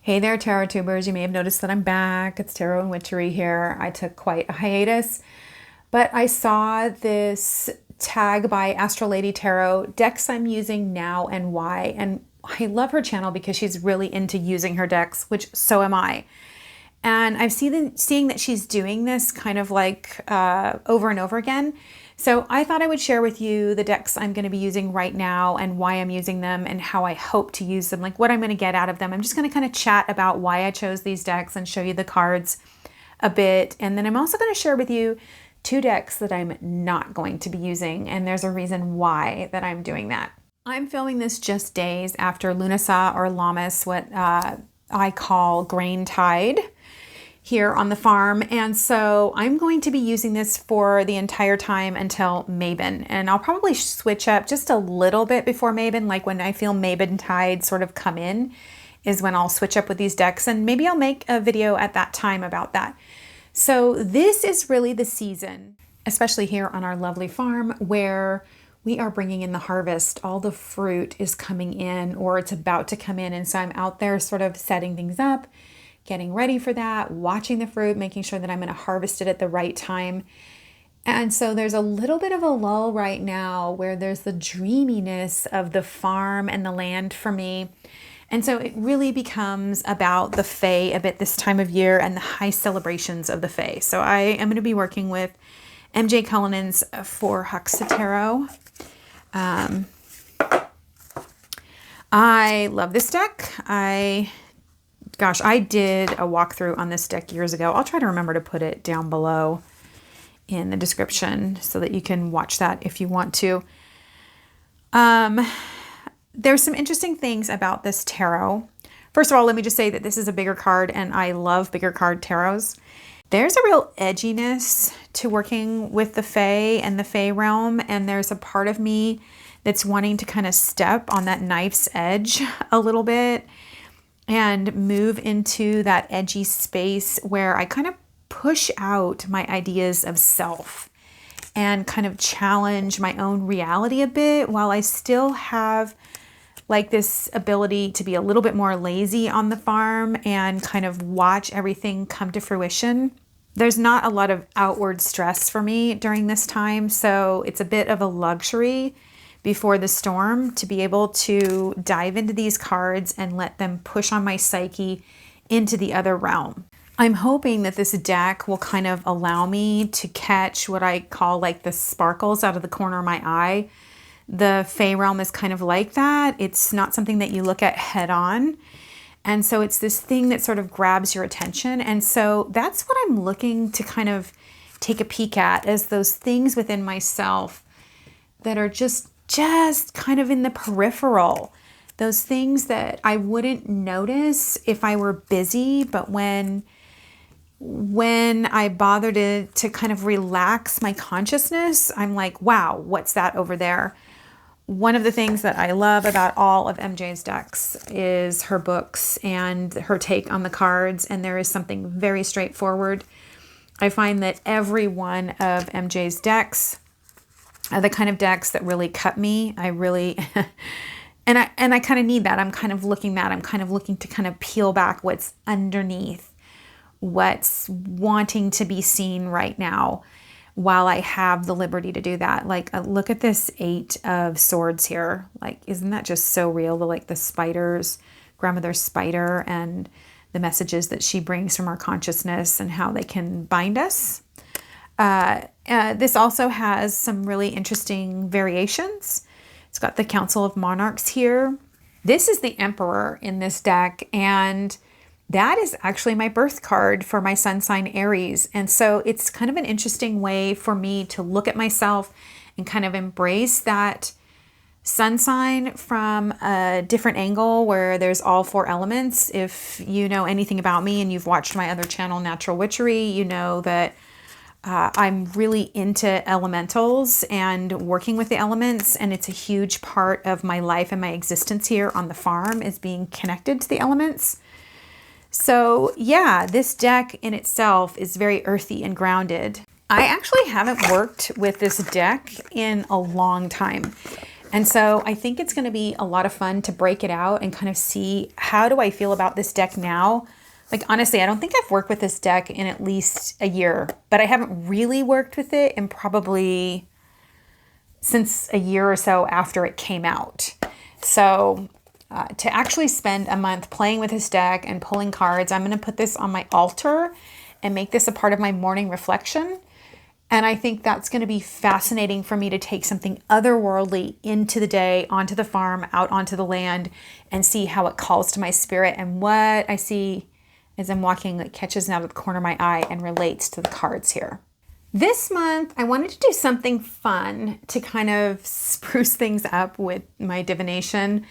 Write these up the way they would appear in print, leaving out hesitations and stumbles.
Hey there, Tarot Tubers. You may have noticed that I'm back. It's Tarot and Witchery here. I took quite a hiatus, but I saw this tag by Astral Lady Tarot, decks I'm using now and why. And I love her channel because she's really into using her decks, which so am I. And I've seeing that she's doing this kind of like over and over again. So I thought I would share with you the decks I'm going to be using right now and why I'm using them and how I hope to use them, like what I'm going to get out of them. I'm just going to kind of chat about why I chose these decks and show you the cards a bit. And then I'm also going to share with you two decks that I'm not going to be using. And there's a reason why that I'm doing that. I'm filming this just days after Lunasa or Lammas, what I call grain tide here on the farm. And so I'm going to be using this for the entire time until Mabon. And I'll probably switch up just a little bit before Mabon, like when I feel Mabon tide sort of come in is when I'll switch up with these decks. And maybe I'll make a video at that time about that. So this is really the season, especially here on our lovely farm, where we are bringing in the harvest. All the fruit is coming in or it's about to come in. And so I'm out there sort of setting things up, getting ready for that, watching the fruit, making sure that I'm going to harvest it at the right time. And so there's a little bit of a lull right now where there's the dreaminess of the farm and the land for me. And so it really becomes about the Fae a bit this time of year and the high celebrations of the Fae. So I am going to be working with MJ Cullinan's For Huxa Tarot. I love this deck. Gosh, I did a walkthrough on this deck years ago. I'll try to remember to put it down below in the description so that you can watch that if you want to. There's some interesting things about this tarot. First of all, let me just say that this is a bigger card and I love bigger card tarots. There's a real edginess to working with the Fae and the Fae realm, and there's a part of me that's wanting to kind of step on that knife's edge a little bit and move into that edgy space where I kind of push out my ideas of self and kind of challenge my own reality a bit while I still have like this ability to be a little bit more lazy on the farm and kind of watch everything come to fruition. There's not a lot of outward stress for me during this time, so it's a bit of a luxury before the storm to be able to dive into these cards and let them push on my psyche into the other realm. I'm hoping that this deck will kind of allow me to catch what I call like the sparkles out of the corner of my eye. The Fae realm is kind of like that. It's not something that you look at head on. And so it's this thing that sort of grabs your attention. And so that's what I'm looking to kind of take a peek at, as those things within myself that are just kind of in the peripheral. Those things that I wouldn't notice if I were busy, but when I bother to kind of relax my consciousness, I'm like, wow, what's that over there? One of the things that I love about all of MJ's decks is her books and her take on the cards, and there is something very straightforward. I find that every one of MJ's decks are the kind of decks that really cut me. I really, and I kind of need that. I'm kind of looking to kind of peel back what's underneath, what's wanting to be seen right now, while I have the liberty to do that. Like, look at this 8 of Swords here. Like, isn't that just so real? The spiders, grandmother's spider, and the messages that she brings from our consciousness and how they can bind us. This also has some really interesting variations. It's got the Council of Monarchs here. This is the Emperor in this deck, and that is actually my birth card for my sun sign Aries. And so it's kind of an interesting way for me to look at myself and kind of embrace that sun sign from a different angle where there's all 4 elements. If you know anything about me and you've watched my other channel, Natural Witchery, you know that I'm really into elementals and working with the elements, and it's a huge part of my life and my existence here on the farm is being connected to the elements. So yeah, this deck in itself is very earthy and grounded. I actually haven't worked with this deck in a long time. And so I think it's going to be a lot of fun to break it out and kind of see, how do I feel about this deck now? Like, honestly, I don't think I've worked with this deck in at least a year, but I haven't really worked with it in probably since a year or so after it came out. So to actually spend a month playing with this deck and pulling cards, I'm going to put this on my altar and make this a part of my morning reflection. And I think that's going to be fascinating for me to take something otherworldly into the day, onto the farm, out onto the land, and see how it calls to my spirit. And what I see as I'm walking, like, catches out of the corner of my eye and relates to the cards here. This month, I wanted to do something fun to kind of spruce things up with my divination.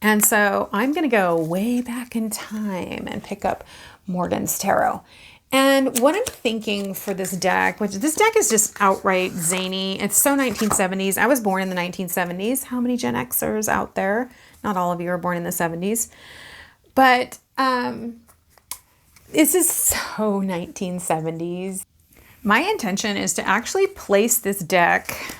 And so I'm going to go way back in time and pick up Morgan's Tarot. And what I'm thinking for this deck, which this deck is just outright zany. It's so 1970s. I was born in the 1970s. How many Gen Xers out there? Not all of you are born in the 70s. But this is so 1970s. My intention is to actually place this deck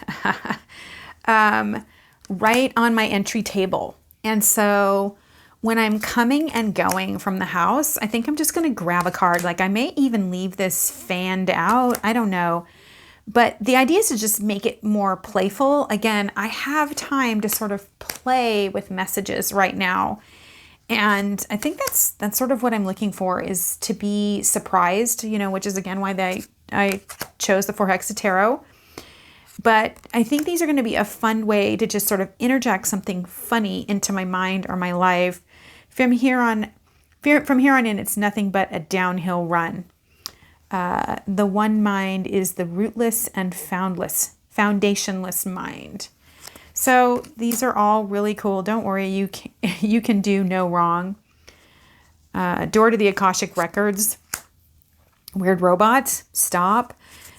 right on my entry table. And so when I'm coming and going from the house, I think I'm just going to grab a card. Like, I may even leave this fanned out. I don't know. But the idea is to just make it more playful. Again, I have time to sort of play with messages right now. And I think that's sort of what I'm looking for, is to be surprised, which is, again, why I chose the 4 Hexa Tarot. But I think these are going to be a fun way to just sort of interject something funny into my mind or my life. From here on in, it's nothing but a downhill run. The one mind is the rootless and foundationless mind. So these are all really cool. Don't worry, you can do no wrong. Door to the Akashic Records. Weird robots. Stop.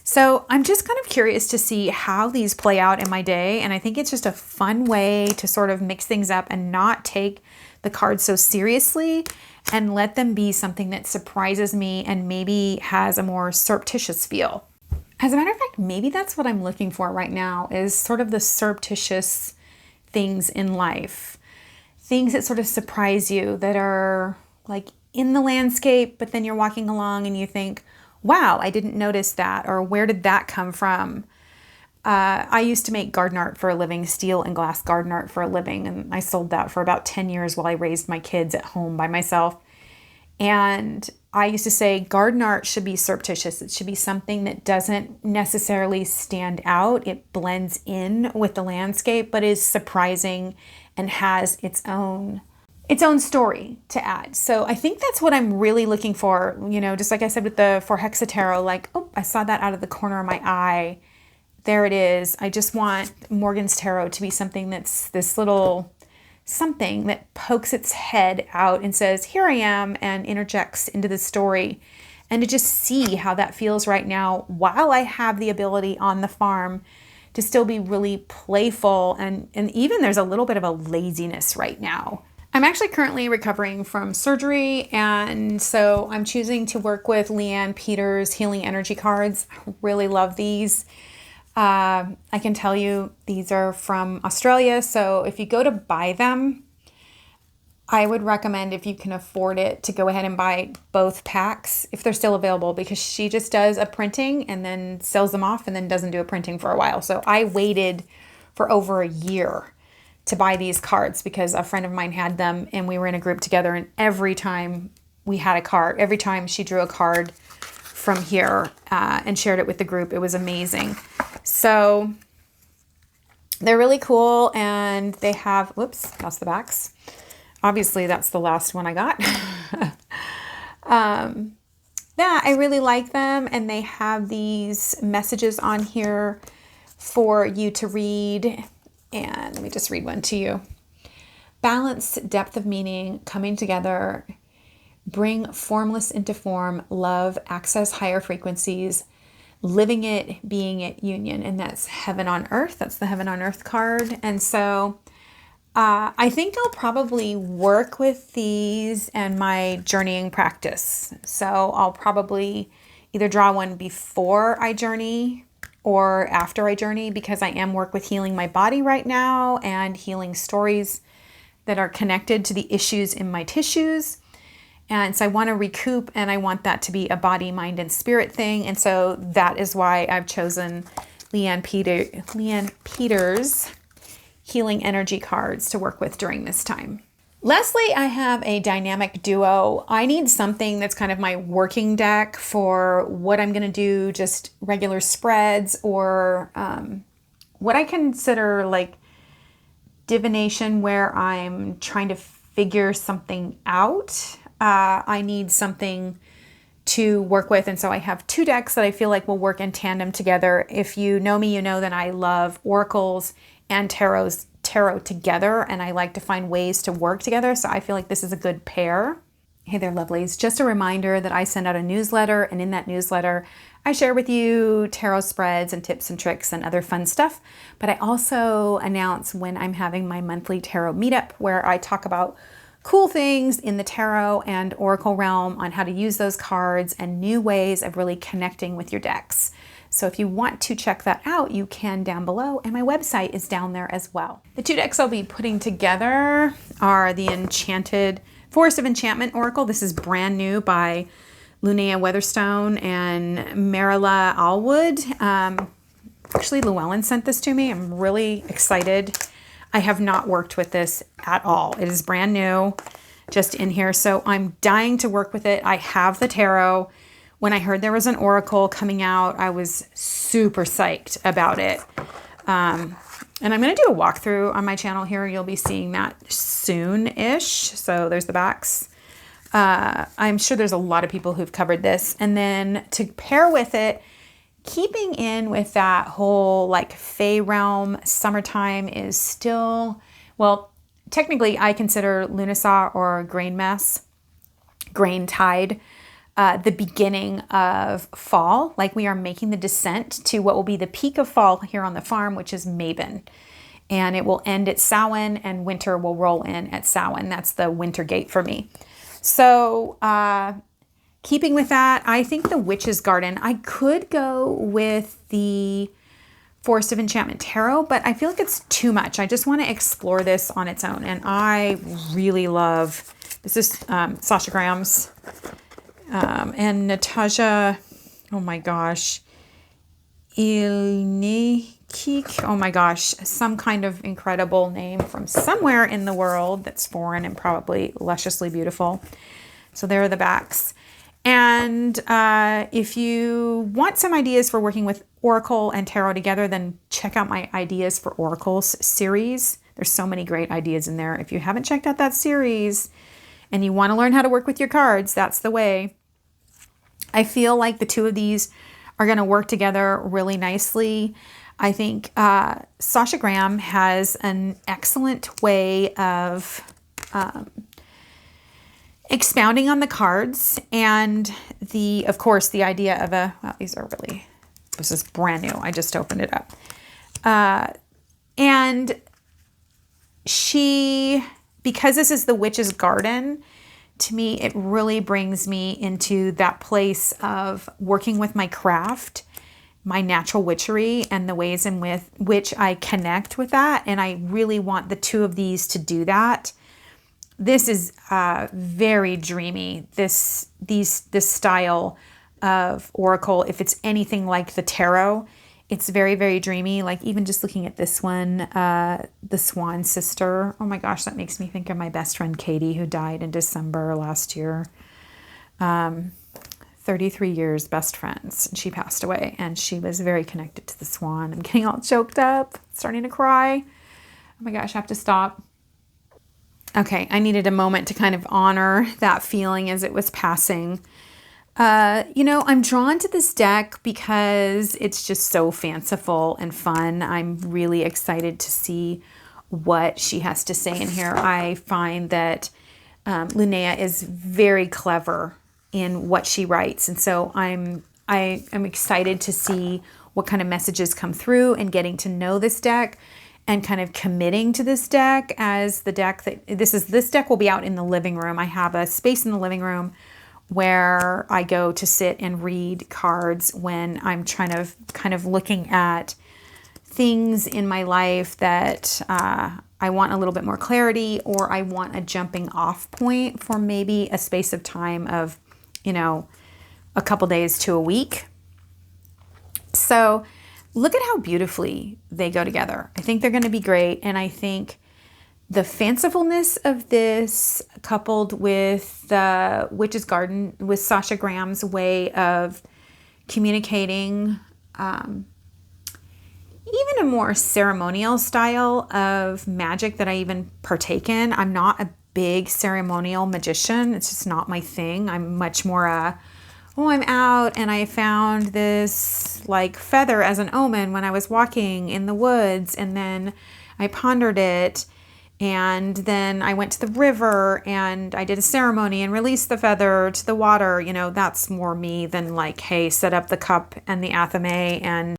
So I'm just kind of curious to see how these play out in my day. And I think it's just a fun way to sort of mix things up and not take the cards so seriously, and let them be something that surprises me and maybe has a more surreptitious feel. As a matter of fact, maybe that's what I'm looking for right now, is sort of the surreptitious things in life. Things that sort of surprise you, that are like in the landscape, but then you're walking along and you think, wow, I didn't notice that, or where did that come from? I used to make garden art for a living, steel and glass garden art for a living, and I sold that for about 10 years while I raised my kids at home by myself. And I used to say garden art should be surreptitious. It should be something that doesn't necessarily stand out. It blends in with the landscape, but is surprising and has its own story to add. So I think that's what I'm really looking for. Just like I said with the 4 Hexa Tarot, like, oh, I saw that out of the corner of my eye. There it is. I just want Morgan's Tarot to be something that's this little something that pokes its head out and says, here I am, and interjects into the story. And to just see how that feels right now, while I have the ability on the farm to still be really playful. And even there's a little bit of a laziness right now. I'm actually currently recovering from surgery, and so I'm choosing to work with Leanne Peters' Healing Energy cards. I really love these. I can tell you these are from Australia, so if you go to buy them, I would recommend, if you can afford it, to go ahead and buy both packs if they're still available, because she just does a printing and then sells them off and then doesn't do a printing for a while. So I waited for over a year to buy these cards because a friend of mine had them and we were in a group together, and every time we had a card, every time she drew a card from here and shared it with the group, it was amazing. So they're really cool, and they have, whoops, that's the backs. Obviously that's the last one I got. Yeah, I really like them, and they have these messages on here for you to read. And let me just read one to you. Balance, depth of meaning, coming together, bring formless into form, love, access higher frequencies, living it, being it, union. And that's Heaven on Earth. That's the Heaven on Earth card. And so I think I'll probably work with these and my journeying practice. So I'll probably either draw one before I journey or after I journey, because I am work with healing my body right now and healing stories that are connected to the issues in my tissues. And so I want to recoup, and I want that to be a body, mind, and spirit thing. And so that is why I've chosen Leanne Peters Healing Energy cards to work with during this time. Lastly, I have a dynamic duo. I need something that's kind of my working deck for what I'm going to do, just regular spreads, or what I consider like divination, where I'm trying to figure something out. I need something to work with. And so I have two decks that I feel like will work in tandem together. If you know me, you know that I love oracles and tarot together, and I like to find ways to work together. So I feel like this is a good pair. Hey there, lovelies. Just a reminder that I send out a newsletter, and in that newsletter, I share with you tarot spreads and tips and tricks and other fun stuff. But I also announce when I'm having my monthly tarot meetup, where I talk about cool things in the tarot and oracle realm on how to use those cards and new ways of really connecting with your decks. So if you want to check that out, you can down below, and my website is down there as well. The two decks I'll be putting together are the Enchanted Forest of Enchantment Oracle. This is brand new by Linnea Weatherstone and Marilla Allwood. Actually, Llewellyn sent this to me. I'm really excited. I have not worked with this at all. It is brand new, just in here. So I'm dying to work with it. I have the tarot. When I heard there was an oracle coming out, I was super psyched about it. And I'm going to do a walkthrough on my channel here. You'll be seeing that soon-ish. So there's the backs. I'm sure there's a lot of people who've covered this. And then to pair with it, keeping in with that whole like Fae realm, summertime is still, well, technically I consider Lunasaw or Grain Tide, the beginning of fall. Like we are making the descent to what will be the peak of fall here on the farm, which is Mabon. And it will end at Samhain, and winter will roll in at Samhain. That's the winter gate for me. So, keeping with that, I think the Witch's Garden. I could go with the Forest of Enchantment Tarot, but I feel like it's too much. I just want to explore this on its own. And I really love, this is Sasha Graham's and Natasha, oh my gosh, Ilnikik, oh my gosh, some kind of incredible name from somewhere in the world that's foreign and probably lusciously beautiful. So there are the backs. And if you want some ideas for working with Oracle and Tarot together, then check out my Ideas for Oracles series. There's so many great ideas in there. If you haven't checked out that series and you want to learn how to work with your cards, that's the way. I feel like the two of these are going to work together really nicely. I think Sasha Graham has an excellent way of expounding on the cards, and of course, the idea of this is brand new. I just opened it up. And because this is the Witch's Garden, to me, it really brings me into that place of working with my craft, my natural witchery, and the ways in which I connect with that. And I really want the two of these to do that. This is very dreamy. This style of oracle, if it's anything like the tarot, it's very, very dreamy. Like even just looking at this one, the Swan Sister. Oh my gosh, that makes me think of my best friend Katie, who died in December last year. 33 years best friends. And she passed away, and she was very connected to the swan. I'm getting all choked up, starting to cry. Oh my gosh, I have to stop. Okay, I needed a moment to kind of honor that feeling as it was passing. I'm drawn to this deck because it's just so fanciful and fun. I'm really excited to see what she has to say in here. I find that Linnea is very clever in what she writes, and so I'm excited to see what kind of messages come through, and getting to know this deck and kind of committing to this deck as the deck that this deck will be out in the living room. I have a space in the living room where I go to sit and read cards when I'm trying to kind of looking at things in my life that I want a little bit more clarity, or I want a jumping off point for maybe a space of time of, a couple days to a week. So look at how beautifully they go together. I think they're going to be great. And I think the fancifulness of this, coupled with the Witch's Garden, with Sasha Graham's way of communicating, even a more ceremonial style of magic that I even partake in. I'm not a big ceremonial magician. It's just not my thing. I'm much more I'm out and I found this like feather as an omen when I was walking in the woods, and then I pondered it, and then I went to the river and I did a ceremony and released the feather to the water. That's more me than like, hey, set up the cup and the athame and,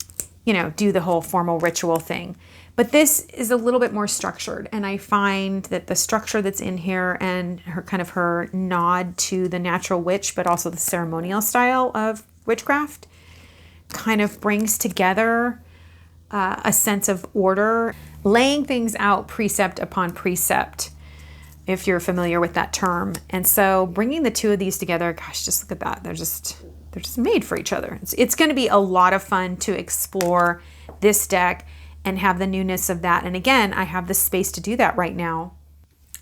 do the whole formal ritual thing. But this is a little bit more structured, and I find that the structure that's in here and her nod to the natural witch, but also the ceremonial style of witchcraft, kind of brings together a sense of order, laying things out precept upon precept, if you're familiar with that term. And so bringing the two of these together, gosh, just look at that. They're just made for each other. It's going to be a lot of fun to explore this deck and have the newness of that. And again, I have the space to do that right now.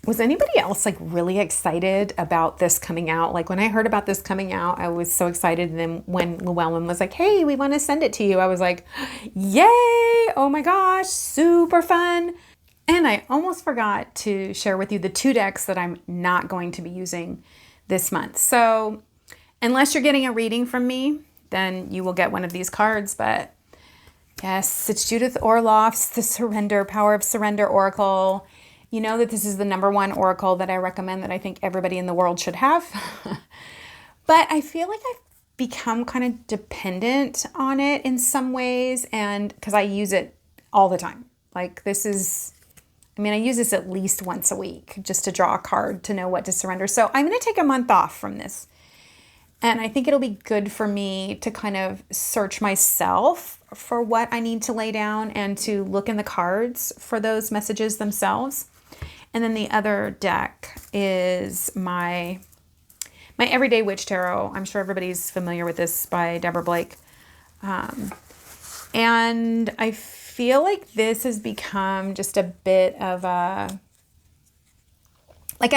Was anybody else like really excited about this coming out? Like when I heard about this coming out, I was so excited. And then when Llewellyn was like, hey, we want to send it to you, I was like, yay, oh my gosh, super fun. And I almost forgot to share with you the two decks that I'm not going to be using this month. So unless you're getting a reading from me, then you will get one of these cards. But yes, it's Judith Orloff's The Power of Surrender Oracle. You know that this is the #1 oracle that I recommend, that I think everybody in the world should have. But I feel like I've become kind of dependent on it in some ways, and because I use it all the time. Like I use this at least once a week just to draw a card to know what to surrender. So I'm going to take a month off from this. And I think it'll be good for me to kind of search myself for what I need to lay down and to look in the cards for those messages themselves. And then the other deck is my Everyday Witch Tarot. I'm sure everybody's familiar with this, by Deborah Blake. And I feel like this has become just a bit of I'm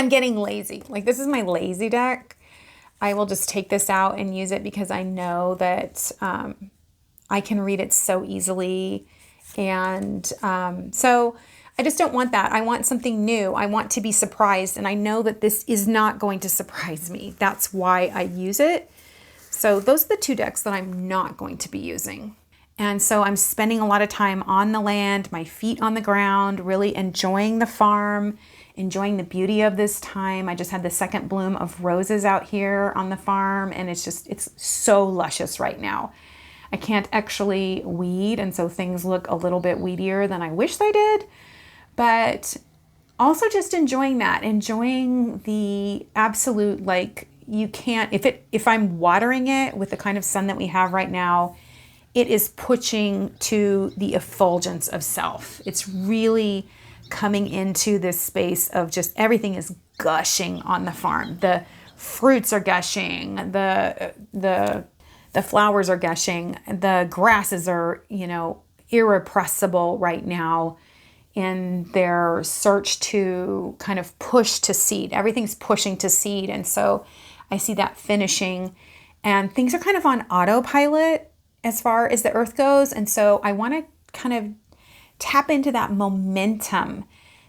getting lazy. Like this is my lazy deck. I will just take this out and use it because I know that I can read it so easily. And so I just don't want that. I want something new. I want to be surprised. And I know that this is not going to surprise me. That's why I use it. So those are the two decks that I'm not going to be using. And so I'm spending a lot of time on the land, my feet on the ground, really enjoying the farm, enjoying the beauty of this time. I just had the second bloom of roses out here on the farm, and it's so luscious right now. I can't actually weed, and so things look a little bit weedier than I wish they did, but also just enjoying that, enjoying the absolute, if I'm watering it with the kind of sun that we have right now, it is pushing to the effulgence of self. It's really coming into this space of just everything is gushing on the farm. The fruits are gushing, the flowers are gushing, the grasses are, irrepressible right now in their search to kind of push to seed. Everything's pushing to seed. And so I see that finishing, and things are kind of on autopilot as far as the earth goes. And so I want to kind of tap into that momentum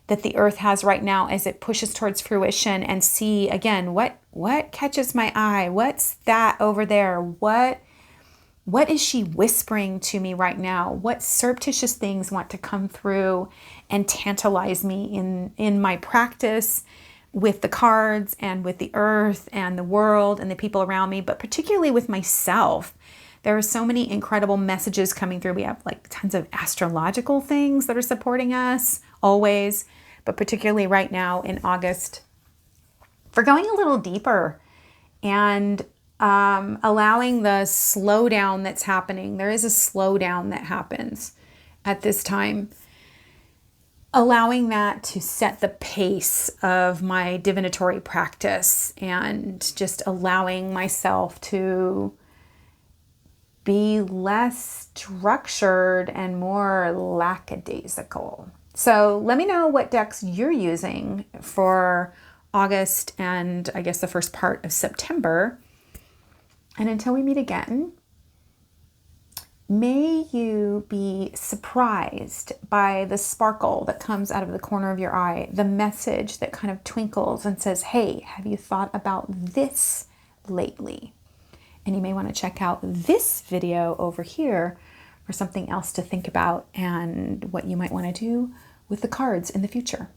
that the earth has right now as it pushes towards fruition, and see again, what catches my eye? What's that over there? What is she whispering to me right now? What surreptitious things want to come through and tantalize me in my practice with the cards and with the earth and the world and the people around me, but particularly with myself? There are so many incredible messages coming through. We have tons of astrological things that are supporting us always, but particularly right now in August, for going a little deeper and allowing the slowdown that's happening. There is a slowdown that happens at this time. Allowing that to set the pace of my divinatory practice and just allowing myself to be less structured and more lackadaisical. So let me know what decks you're using for August and I guess the first part of September. And until we meet again, may you be surprised by the sparkle that comes out of the corner of your eye, the message that kind of twinkles and says, hey, have you thought about this lately? And you may want to check out this video over here for something else to think about and what you might want to do with the cards in the future.